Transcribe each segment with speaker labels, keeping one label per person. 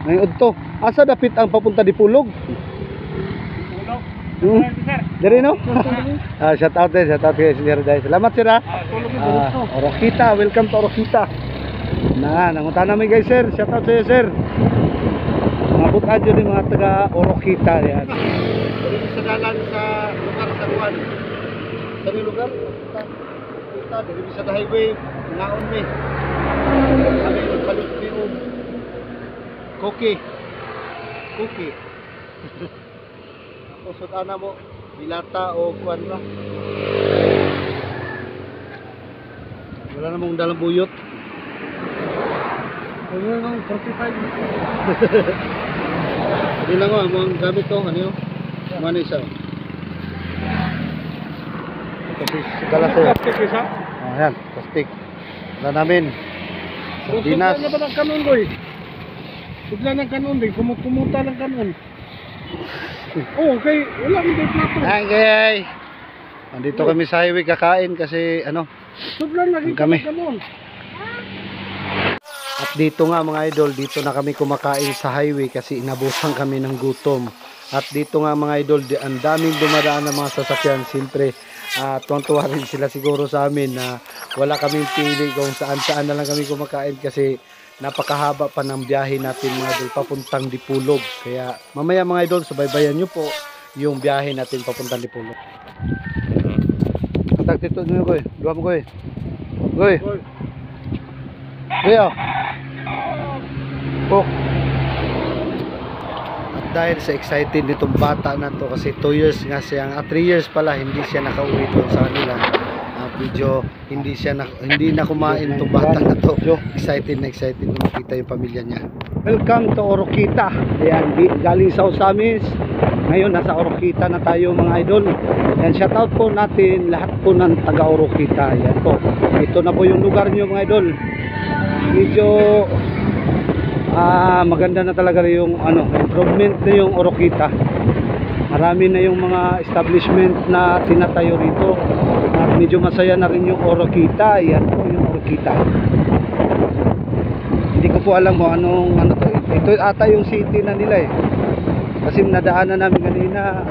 Speaker 1: May udto. Asa dapit ang papunta di Pulog? Dari no? Shout out kay Sir Day. Salamat sir ha. Orokita, welcome to Orokita. Nangutan namin guys sir. Shout out sa iyo sir. Mga butadyo ni mga taga Orokita yan. Dito sa dalan sa lugar sa Juan. Sa lugar? Kita dito sa highway ngaon mi. Kami nagbalik dito. Cookie. Usod ana mo dilata o kuan ra. Wala namang dalang buyot. Wala nang 45. Hindi lang mo ang gamit to ano yun? Mano isa. Kasi sigala sa'yo. Plastic isa? Ayan, plastic. Wala namin. Sardinas. Sugla na ba ng kanon boy? Sugla ng kanon din. Kumuta ng kanon. Oh, okay. Wala mo din plato. Okay. Nandito kami sa highway kakain kasi ano. Sugla na kami. At dito nga mga idol, dito na kami kumakain sa highway kasi inabusan kami ng gutom. At dito nga mga idol, ang daming dumadaan ng mga sasakyan. Siyempre, tuwang-tuwa rin sila siguro sa amin na wala kaming pili kung saan-saan na lang kami kumakain kasi napakahaba pa ng biyahe natin mga idol papuntang Dipulog. Kaya mamaya mga idol, subaybayan nyo po yung biyahe natin papuntang Dipulog. Katak dito nyo ko eh. Dua mo ko eh. Goy. Goy oh. Oh. At dahil sa excited nitong bata na to kasi 2 years nga siya, 3 years pala hindi siya nakauwi doon sa kanila. Video hindi na kumain itong bata na to. Excited na makita yung pamilya niya. Welcome to Orokita. Ayan, galing sa Osamis. Ngayon nasa Orokita na tayo mga idol. Ayan, shout out po natin lahat po ng taga Orokita. Ayan po. Ito na po yung lugar nyo mga idol. Medyo maganda na talaga yung improvement na yung Orokita. Marami na yung mga establishment na tinatayo rito. At medyo masaya na rin yung Orokita. Yan po yung Orokita. Hindi ko po alam kung ano to. Ito ata yung city na nila eh. Kasi nadaanan namin kanina.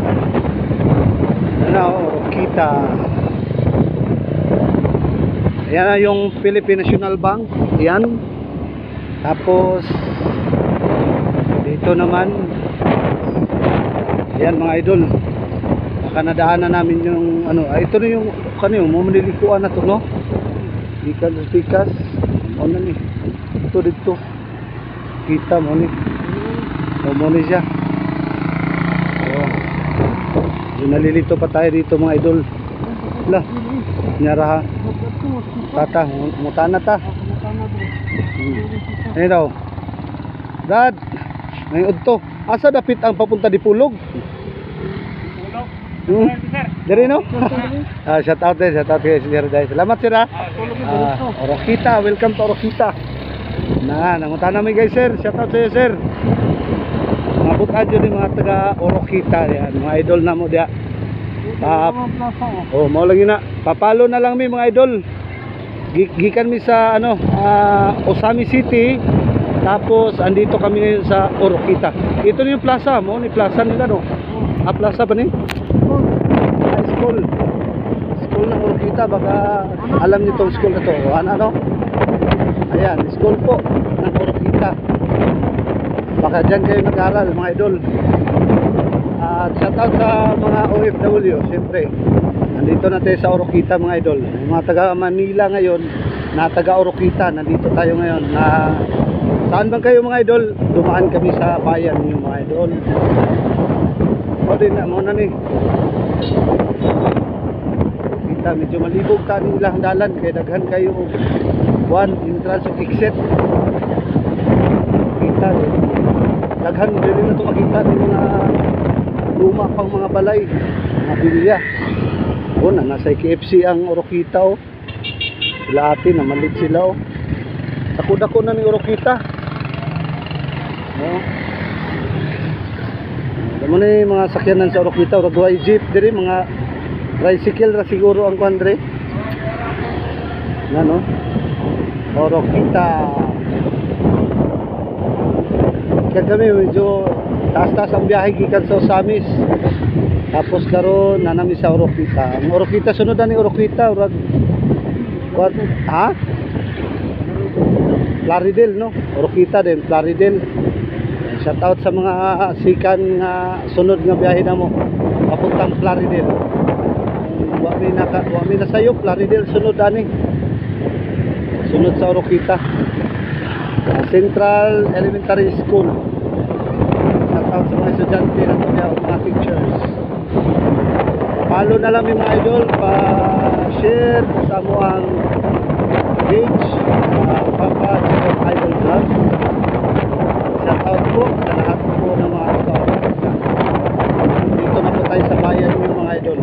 Speaker 1: Orokita. Yan na yung Philippine National Bank. Yan. Tapos dito naman yan mga idol. Baka nadaanan namin yung ito na yung mamilikuan na to no. Pikas. Ano ni? Ito dito. Kita mo ni. Mo ni siya. Oh. Nalilito pa tayo dito mga idol. Lah. Nyara ha. Tata, mutana ta. Ayun daw. Dad, may udto. Asa dapit ang papunta di Pulog? Dari no? Shout out kay Sir Day. Salamat sir ha. Orokita, welcome to Orokita. Nangutan namin guys sir. Shout out sa iyo sir. Mga butadyo ni mga taga Orokita yan. Mga idol na mo dia. Mo lang yun na. Papalo na lang mi mga idol. Gikan mi sa Osamis City. Tapos andito kami ngayon sa Orokita. Ito na yung plaza mo, ni plaza nila no. Plaza ba ni? School ng Orokita, baka alam niyo tong school na to. Ayan, school po ng Orokita. Baka dyan kayo nag-aral mga idol. At shout out sa mga OFW, siyempre. Nandito na tayo sa Orokita mga idol. Yung mga taga Manila ngayon, na taga Orokita, nandito tayo ngayon. Saan bang kayo mga idol? Dumaan kami sa bayan niyo mga idol. Muna ni. Kita medyo malibog ta ni ilang dalan kay daghan kayo one entrance of exit. Kita daghan dili na to makita ni mga luma pang mga balay, mga bilya. Nasa KFC ang Orokita oh. Sila ate na malit sila oh. Dako-dako na ni Orokita. Alam mo na yung mga sakyanan sa Orokita, Uruguay jeep diri, mga tricycle ra siguro ang kuandre. Orokita. gikan kami medyo taas-taas ang biyahe gikan sa Osamis. Tapos karon nanami sa Oroquita. Ang Oroquita sunod na ni Oroquita urag what ha? Plaridel no? Oroquita din, Plaridel. Shout out sa mga sikan nga sunod nga biyahe namo papuntang Plaridel. Wa mi na sayo Plaridel sunod ani. Sunod sa Oroquita. Central Elementary School. Shout out sa mga estudyante na to niya, mga teachers. Follow na lang yung mga idol, pa-share sa mo ang page Papa Chikon Idol Vlog. Shout out po sa lahat po ng mga kapatid. Dito na po tayo sa bayan ng mga idol.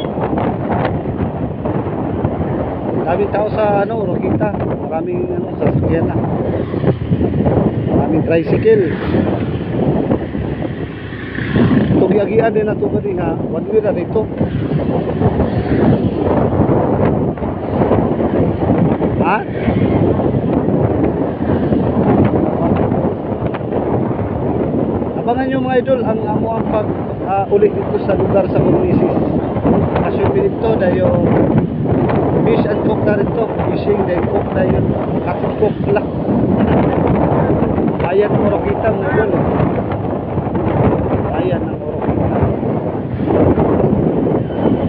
Speaker 1: Maraming tao sa Oroquita. Maraming sasakyan na. Maraming tricycle. Tugiagian din na ito ba din ha? One way na dito. Ha? Abangan nyo mga idol ang amo ang pag ulit dito sa lugar sa Comunisis. Kasyon dito dahil fish and cook na rin to. Fishing dahil cook na yun. Kasi cook lang. Bayan ng Oroquita mga idol. Bayan ng Oroquita.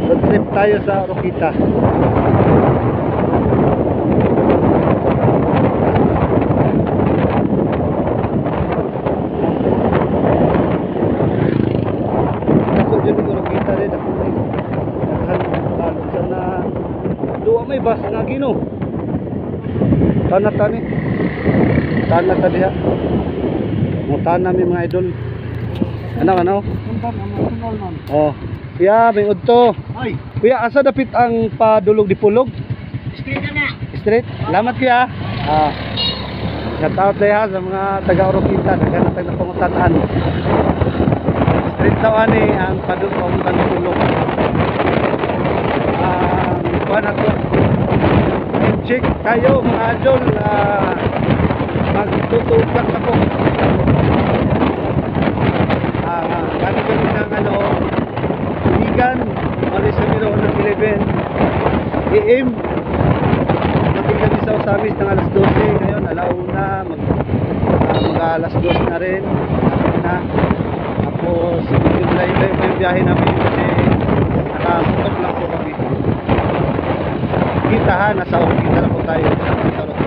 Speaker 1: Road trip tayo sa Oroquita. May bus nga gino. Tanat ni. Tanat diha. Mo tanam mi mga idol. Ano? Oh. Kuya, may udto.
Speaker 2: Ay,
Speaker 1: Kuya, asa dapit ang padulog di pulog?
Speaker 2: straight na.
Speaker 1: Straight. Salamat kuya. Shout out diha sa mga taga Oroquita, taga pangutan-an. Straight daw ani ang padulog di pulog. Kuha na to. Check tayo mga idol, magtutupak ako. Kami ng Ligan, Malis Ramiro ng 11 AM. Mating kami sa Osamis ng alas 12 ngayon, alauna, mag alas 2 na rin. Tapos, yung live yung biyahe namin kasi nakamotor lang po kami. Kita ha, nasa Oroquita na po tayo sa